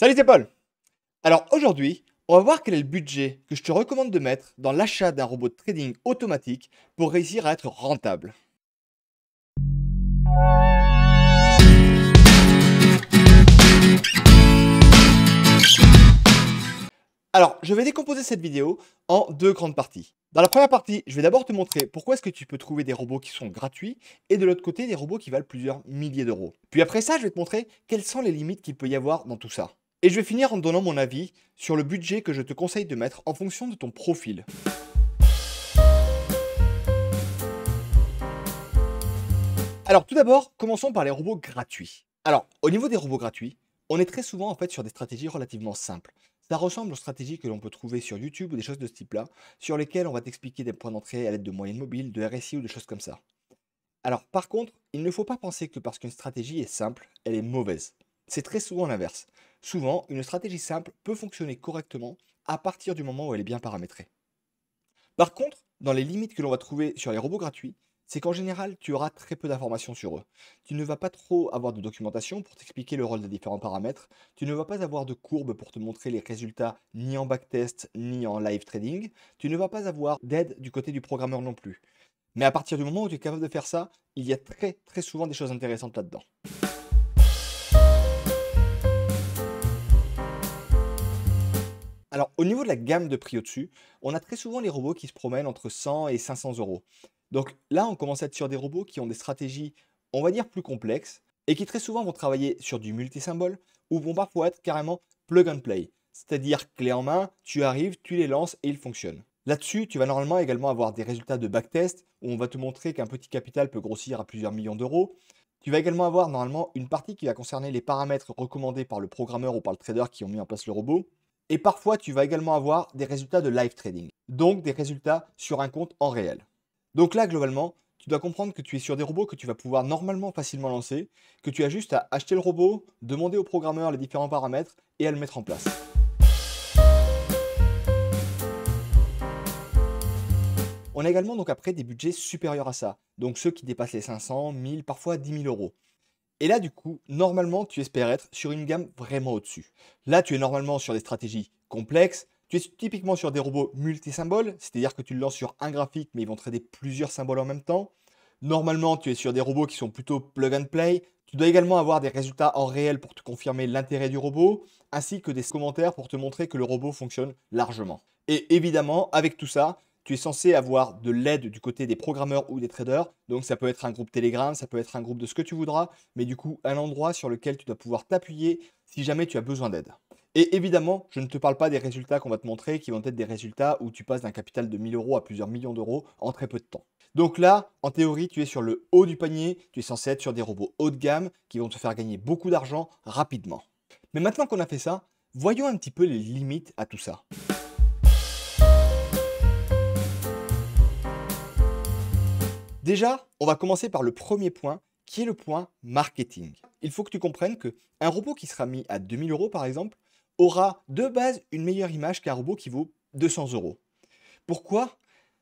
Salut, c'est Paul. Alors aujourd'hui, on va voir quel est le budget que je te recommande de mettre dans l'achat d'un robot de trading automatique pour réussir à être rentable. Alors, je vais décomposer cette vidéo en deux grandes parties. Dans la première partie, je vais d'abord te montrer pourquoi est-ce que tu peux trouver des robots qui sont gratuits et de l'autre côté, des robots qui valent plusieurs milliers d'euros. Puis après ça, je vais te montrer quelles sont les limites qu'il peut y avoir dans tout ça. Et je vais finir en te donnant mon avis sur le budget que je te conseille de mettre en fonction de ton profil. Alors tout d'abord, commençons par les robots gratuits. Alors, au niveau des robots gratuits, on est très souvent en fait sur des stratégies relativement simples. Ça ressemble aux stratégies que l'on peut trouver sur YouTube ou des choses de ce type-là, sur lesquelles on va t'expliquer des points d'entrée à l'aide de moyennes mobiles, de RSI ou de choses comme ça. Alors par contre, il ne faut pas penser que parce qu'une stratégie est simple, elle est mauvaise. C'est très souvent l'inverse. Souvent, une stratégie simple peut fonctionner correctement à partir du moment où elle est bien paramétrée. Par contre, dans les limites que l'on va trouver sur les robots gratuits, c'est qu'en général, tu auras très peu d'informations sur eux. Tu ne vas pas trop avoir de documentation pour t'expliquer le rôle des différents paramètres. Tu ne vas pas avoir de courbe pour te montrer les résultats ni en backtest ni en live trading. Tu ne vas pas avoir d'aide du côté du programmeur non plus. Mais à partir du moment où tu es capable de faire ça, il y a très souvent des choses intéressantes là-dedans. Alors, au niveau de la gamme de prix au-dessus, on a très souvent les robots qui se promènent entre 100 et 500 euros. Donc là, on commence à être sur des robots qui ont des stratégies, on va dire, plus complexes et qui très souvent vont travailler sur du multisymbole ou vont parfois être carrément plug and play. C'est-à-dire clé en main, tu arrives, tu les lances et ils fonctionnent. Là-dessus, tu vas normalement également avoir des résultats de backtest où on va te montrer qu'un petit capital peut grossir à plusieurs millions d'euros. Tu vas également avoir normalement une partie qui va concerner les paramètres recommandés par le programmeur ou par le trader qui ont mis en place le robot. Et parfois, tu vas également avoir des résultats de live trading, donc des résultats sur un compte en réel. Donc là, globalement, tu dois comprendre que tu es sur des robots que tu vas pouvoir normalement facilement lancer, que tu as juste à acheter le robot, demander au programmeur les différents paramètres et à le mettre en place. On a également donc après des budgets supérieurs à ça, donc ceux qui dépassent les 500, 1000, parfois 10 000 euros. Et là, du coup, normalement, tu espères être sur une gamme vraiment au-dessus. Là, tu es normalement sur des stratégies complexes. Tu es typiquement sur des robots multisymboles, c'est-à-dire que tu le lances sur un graphique, mais ils vont trader plusieurs symboles en même temps. Normalement, tu es sur des robots qui sont plutôt plug and play. Tu dois également avoir des résultats en réel pour te confirmer l'intérêt du robot, ainsi que des commentaires pour te montrer que le robot fonctionne largement. Et évidemment, avec tout ça, tu es censé avoir de l'aide du côté des programmeurs ou des traders. Donc ça peut être un groupe Telegram, ça peut être un groupe de ce que tu voudras, mais du coup un endroit sur lequel tu dois pouvoir t'appuyer si jamais tu as besoin d'aide. Et évidemment, je ne te parle pas des résultats qu'on va te montrer, qui vont être des résultats où tu passes d'un capital de 1000 euros à plusieurs millions d'euros en très peu de temps. Donc là, en théorie, tu es sur le haut du panier, tu es censé être sur des robots haut de gamme qui vont te faire gagner beaucoup d'argent rapidement. Mais maintenant qu'on a fait ça, voyons un petit peu les limites à tout ça. Déjà, on va commencer par le premier point, qui est le point marketing. Il faut que tu comprennes qu'un robot qui sera mis à 2000 euros par exemple, aura de base une meilleure image qu'un robot qui vaut 200 euros. Pourquoi?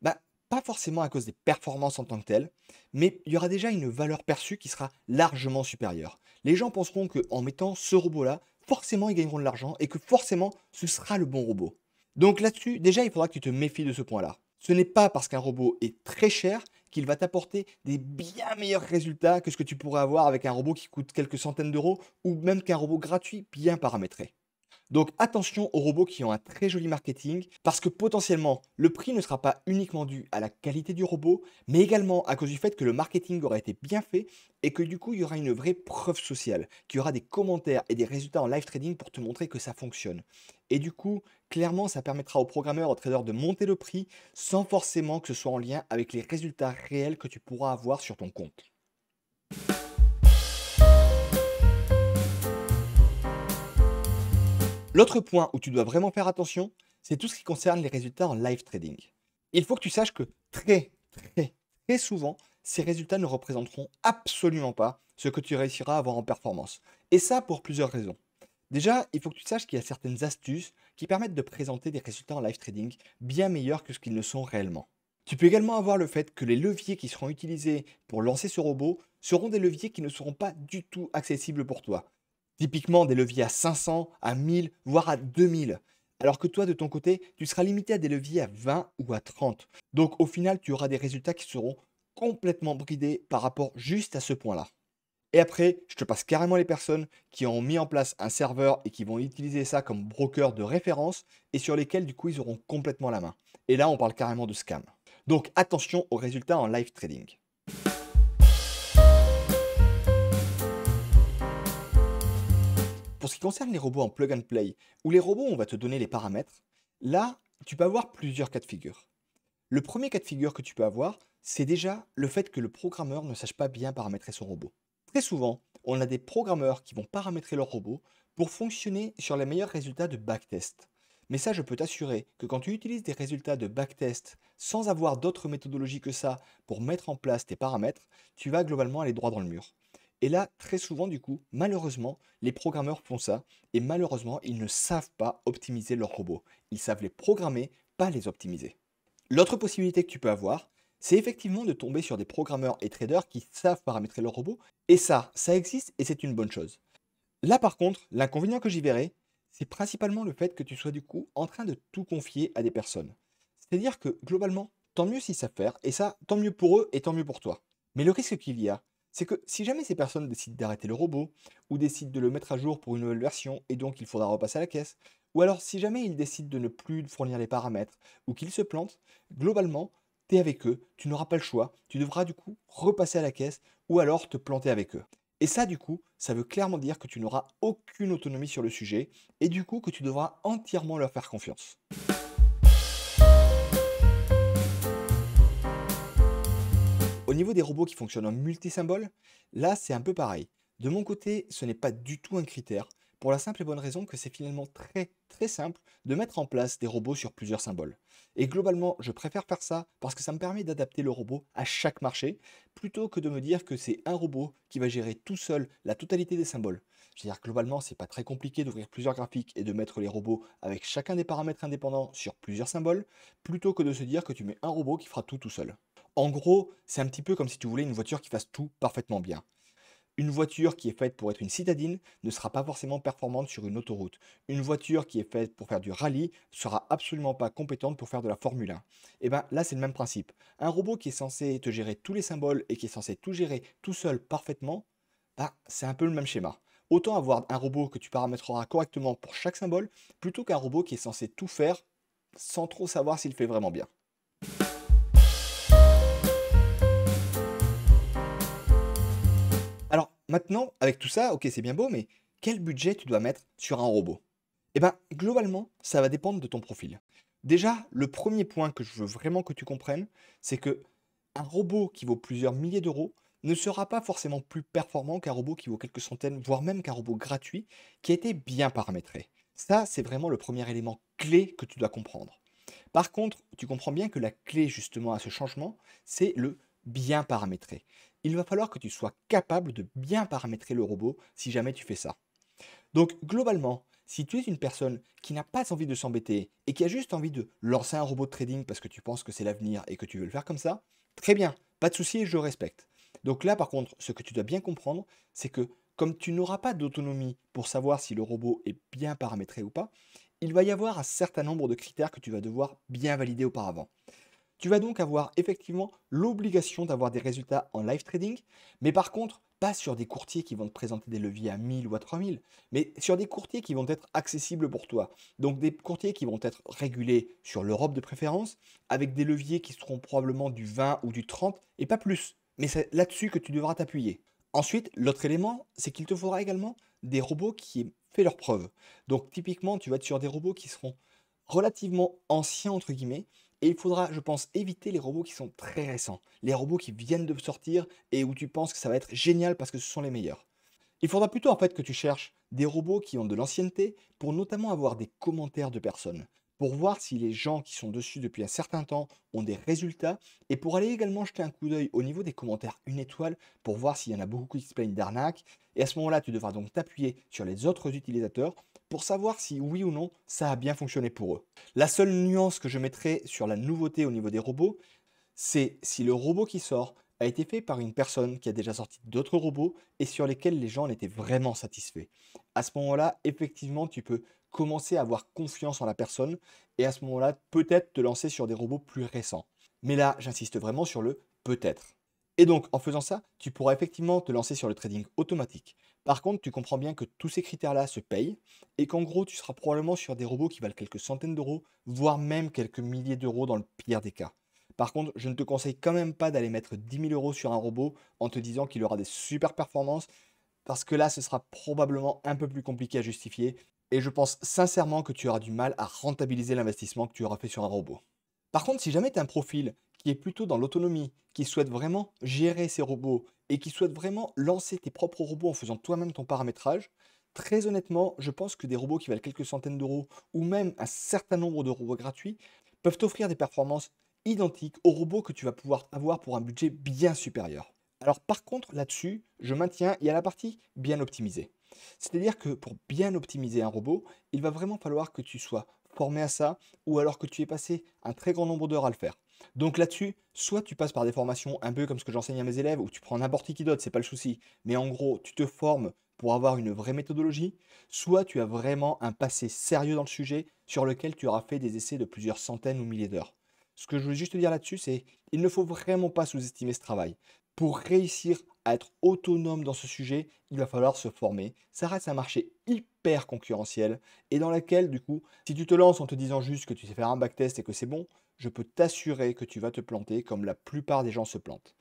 Bah, pas forcément à cause des performances en tant que telles, mais il y aura déjà une valeur perçue qui sera largement supérieure. Les gens penseront qu'en mettant ce robot-là, forcément ils gagneront de l'argent et que forcément ce sera le bon robot. Donc là-dessus, déjà il faudra que tu te méfies de ce point-là. Ce n'est pas parce qu'un robot est très cher qu'il va t'apporter des bien meilleurs résultats que ce que tu pourrais avoir avec un robot qui coûte quelques centaines d'euros ou même qu'un robot gratuit bien paramétré. Donc attention aux robots qui ont un très joli marketing parce que potentiellement le prix ne sera pas uniquement dû à la qualité du robot mais également à cause du fait que le marketing aura été bien fait et que du coup il y aura une vraie preuve sociale, qu'il y aura des commentaires et des résultats en live trading pour te montrer que ça fonctionne. Et du coup, clairement ça permettra aux programmeurs, aux traders de monter le prix sans forcément que ce soit en lien avec les résultats réels que tu pourras avoir sur ton compte. L'autre point où tu dois vraiment faire attention, c'est tout ce qui concerne les résultats en live trading. Il faut que tu saches que très souvent, ces résultats ne représenteront absolument pas ce que tu réussiras à avoir en performance. Et ça pour plusieurs raisons. Déjà, il faut que tu saches qu'il y a certaines astuces qui permettent de présenter des résultats en live trading bien meilleurs que ce qu'ils ne sont réellement. Tu peux également avoir le fait que les leviers qui seront utilisés pour lancer ce robot seront des leviers qui ne seront pas du tout accessibles pour toi. Typiquement des leviers à 500, à 1000, voire à 2000. Alors que toi, de ton côté, tu seras limité à des leviers à 20 ou à 30. Donc au final, tu auras des résultats qui seront complètement bridés par rapport juste à ce point-là. Et après, je te passe carrément les personnes qui ont mis en place un serveur et qui vont utiliser ça comme broker de référence et sur lesquels du coup ils auront complètement la main. Et là, on parle carrément de scam. Donc attention aux résultats en live trading. Pour ce qui concerne les robots en plug and play, ou les robots où on va te donner les paramètres, là, tu peux avoir plusieurs cas de figure. Le premier cas de figure que tu peux avoir, c'est déjà le fait que le programmeur ne sache pas bien paramétrer son robot. Très souvent, on a des programmeurs qui vont paramétrer leur robot pour fonctionner sur les meilleurs résultats de backtest. Mais ça, je peux t'assurer que quand tu utilises des résultats de backtest sans avoir d'autres méthodologies que ça pour mettre en place tes paramètres, tu vas globalement aller droit dans le mur. Et là, très souvent, du coup, malheureusement, les programmeurs font ça et malheureusement, ils ne savent pas optimiser leurs robots. Ils savent les programmer, pas les optimiser. L'autre possibilité que tu peux avoir, c'est effectivement de tomber sur des programmeurs et traders qui savent paramétrer leurs robots. Et ça existe et c'est une bonne chose. Là, par contre, l'inconvénient que j'y verrais, c'est principalement le fait que tu sois du coup en train de tout confier à des personnes. C'est-à-dire que globalement, tant mieux s'ils savent faire, et ça, tant mieux pour eux et tant mieux pour toi. Mais le risque qu'il y a, c'est que si jamais ces personnes décident d'arrêter le robot, ou décident de le mettre à jour pour une nouvelle version, et donc il faudra repasser à la caisse, ou alors si jamais ils décident de ne plus fournir les paramètres, ou qu'ils se plantent, globalement, tu es avec eux, tu n'auras pas le choix, tu devras du coup repasser à la caisse, ou alors te planter avec eux. Et ça, du coup, ça veut clairement dire que tu n'auras aucune autonomie sur le sujet, et du coup que tu devras entièrement leur faire confiance. Au niveau des robots qui fonctionnent en multisymboles, là c'est un peu pareil. De mon côté, ce n'est pas du tout un critère, pour la simple et bonne raison que c'est finalement très simple de mettre en place des robots sur plusieurs symboles. Et globalement, je préfère faire ça parce que ça me permet d'adapter le robot à chaque marché, plutôt que de me dire que c'est un robot qui va gérer tout seul la totalité des symboles. C'est-à-dire que globalement, c'est pas très compliqué d'ouvrir plusieurs graphiques et de mettre les robots avec chacun des paramètres indépendants sur plusieurs symboles, plutôt que de se dire que tu mets un robot qui fera tout seul. En gros, c'est un petit peu comme si tu voulais une voiture qui fasse tout parfaitement bien. Une voiture qui est faite pour être une citadine ne sera pas forcément performante sur une autoroute. Une voiture qui est faite pour faire du rallye sera absolument pas compétente pour faire de la Formule 1. Et bien là, c'est le même principe. Un robot qui est censé te gérer tous les symboles et qui est censé tout gérer tout seul parfaitement, bah, c'est un peu le même schéma. Autant avoir un robot que tu paramétreras correctement pour chaque symbole, plutôt qu'un robot qui est censé tout faire sans trop savoir s'il fait vraiment bien. Alors maintenant, avec tout ça, ok, c'est bien beau, mais quel budget tu dois mettre sur un robot? Eh bien, globalement, ça va dépendre de ton profil. Déjà, le premier point que je veux vraiment que tu comprennes, c'est que un robot qui vaut plusieurs milliers d'euros ne sera pas forcément plus performant qu'un robot qui vaut quelques centaines, voire même qu'un robot gratuit qui a été bien paramétré. Ça, c'est vraiment le premier élément clé que tu dois comprendre. Par contre, tu comprends bien que la clé justement à ce changement, c'est le bien paramétrer. Il va falloir que tu sois capable de bien paramétrer le robot si jamais tu fais ça. Donc globalement, si tu es une personne qui n'a pas envie de s'embêter et qui a juste envie de lancer un robot de trading parce que tu penses que c'est l'avenir et que tu veux le faire comme ça, très bien, pas de souci, je respecte. Donc là par contre, ce que tu dois bien comprendre, c'est que comme tu n'auras pas d'autonomie pour savoir si le robot est bien paramétré ou pas, il va y avoir un certain nombre de critères que tu vas devoir bien valider auparavant. Tu vas donc avoir effectivement l'obligation d'avoir des résultats en live trading, mais par contre, pas sur des courtiers qui vont te présenter des leviers à 1000 ou à 3000, mais sur des courtiers qui vont être accessibles pour toi. Donc des courtiers qui vont être régulés sur l'Europe de préférence, avec des leviers qui seront probablement du 20 ou du 30 et pas plus. Mais c'est là-dessus que tu devras t'appuyer. Ensuite, l'autre élément, c'est qu'il te faudra également des robots qui aient fait leurs preuves. Donc typiquement, tu vas être sur des robots qui seront relativement anciens, entre guillemets, et il faudra, je pense, éviter les robots qui sont très récents, les robots qui viennent de sortir et où tu penses que ça va être génial parce que ce sont les meilleurs. Il faudra plutôt en fait que tu cherches des robots qui ont de l'ancienneté pour notamment avoir des commentaires de personnes, pour voir si les gens qui sont dessus depuis un certain temps ont des résultats et pour aller également jeter un coup d'œil au niveau des commentaires une étoile pour voir s'il y en a beaucoup qui se plaignent d'arnaque. Et à ce moment-là, tu devras donc t'appuyer sur les autres utilisateurs pour savoir si oui ou non ça a bien fonctionné pour eux. La seule nuance que je mettrai sur la nouveauté au niveau des robots, c'est si le robot qui sort a été fait par une personne qui a déjà sorti d'autres robots et sur lesquels les gens en étaient vraiment satisfaits. À ce moment-là, effectivement, tu peux commencer à avoir confiance en la personne et à ce moment-là, peut-être te lancer sur des robots plus récents. Mais là, j'insiste vraiment sur le peut-être. Et donc, en faisant ça, tu pourras effectivement te lancer sur le trading automatique. Par contre, tu comprends bien que tous ces critères-là se payent et qu'en gros, tu seras probablement sur des robots qui valent quelques centaines d'euros, voire même quelques milliers d'euros dans le pire des cas. Par contre, je ne te conseille quand même pas d'aller mettre 10 000 euros sur un robot en te disant qu'il aura des super performances, parce que là, ce sera probablement un peu plus compliqué à justifier. Et je pense sincèrement que tu auras du mal à rentabiliser l'investissement que tu auras fait sur un robot. Par contre, si jamais tu as un profil qui est plutôt dans l'autonomie, qui souhaite vraiment gérer ses robots et qui souhaite vraiment lancer tes propres robots en faisant toi-même ton paramétrage, très honnêtement, je pense que des robots qui valent quelques centaines d'euros ou même un certain nombre de robots gratuits peuvent t'offrir des performances identiques aux robots que tu vas pouvoir avoir pour un budget bien supérieur. Alors par contre, là-dessus, je maintiens, il y a la partie bien optimisée. C'est-à-dire que pour bien optimiser un robot, il va vraiment falloir que tu sois formé à ça ou alors que tu aies passé un très grand nombre d'heures à le faire. Donc là-dessus, soit tu passes par des formations un peu comme ce que j'enseigne à mes élèves, ou tu prends n'importe qui d'autre, c'est pas le souci, mais en gros, tu te formes pour avoir une vraie méthodologie, soit tu as vraiment un passé sérieux dans le sujet sur lequel tu auras fait des essais de plusieurs centaines ou milliers d'heures. Ce que je veux juste te dire là-dessus, c'est il ne faut vraiment pas sous-estimer ce travail. Pour réussir à être autonome dans ce sujet, il va falloir se former. Ça reste un marché hyper concurrentiel et dans lequel, du coup, si tu te lances en te disant juste que tu sais faire un backtest et que c'est bon, je peux t'assurer que tu vas te planter comme la plupart des gens se plantent.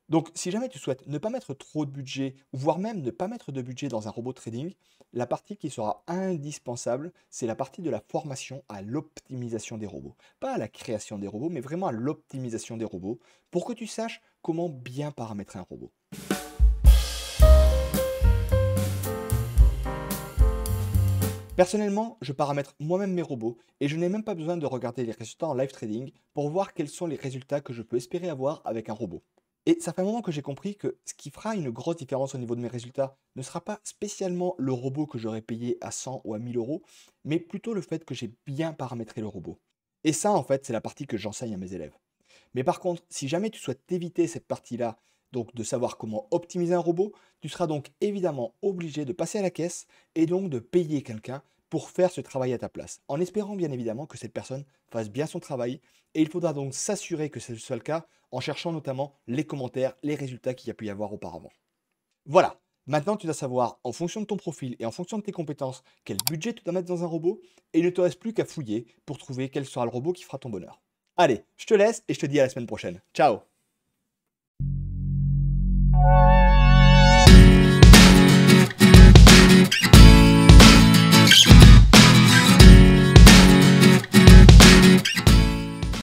Donc, si jamais tu souhaites ne pas mettre trop de budget, ou voire même ne pas mettre de budget dans un robot trading, la partie qui sera indispensable, c'est la partie de la formation à l'optimisation des robots. Pas à la création des robots, mais vraiment à l'optimisation des robots, pour que tu saches comment bien paramétrer un robot. Personnellement, je paramètre moi-même mes robots et je n'ai même pas besoin de regarder les résultats en live trading pour voir quels sont les résultats que je peux espérer avoir avec un robot. Et ça fait un moment que j'ai compris que ce qui fera une grosse différence au niveau de mes résultats ne sera pas spécialement le robot que j'aurais payé à 100 ou à 1000 euros, mais plutôt le fait que j'ai bien paramétré le robot. Et ça, en fait, c'est la partie que j'enseigne à mes élèves. Mais par contre, si jamais tu souhaites éviter cette partie-là, donc de savoir comment optimiser un robot, tu seras donc évidemment obligé de passer à la caisse et donc de payer quelqu'un pour faire ce travail à ta place, en espérant bien évidemment que cette personne fasse bien son travail, et il faudra donc s'assurer que ce soit le cas en cherchant notamment les commentaires, les résultats qu'il y a pu y avoir auparavant. Voilà, maintenant tu dois savoir en fonction de ton profil et en fonction de tes compétences quel budget tu dois mettre dans un robot, et il ne te reste plus qu'à fouiller pour trouver quel sera le robot qui fera ton bonheur. Allez, je te laisse et je te dis à la semaine prochaine. Ciao!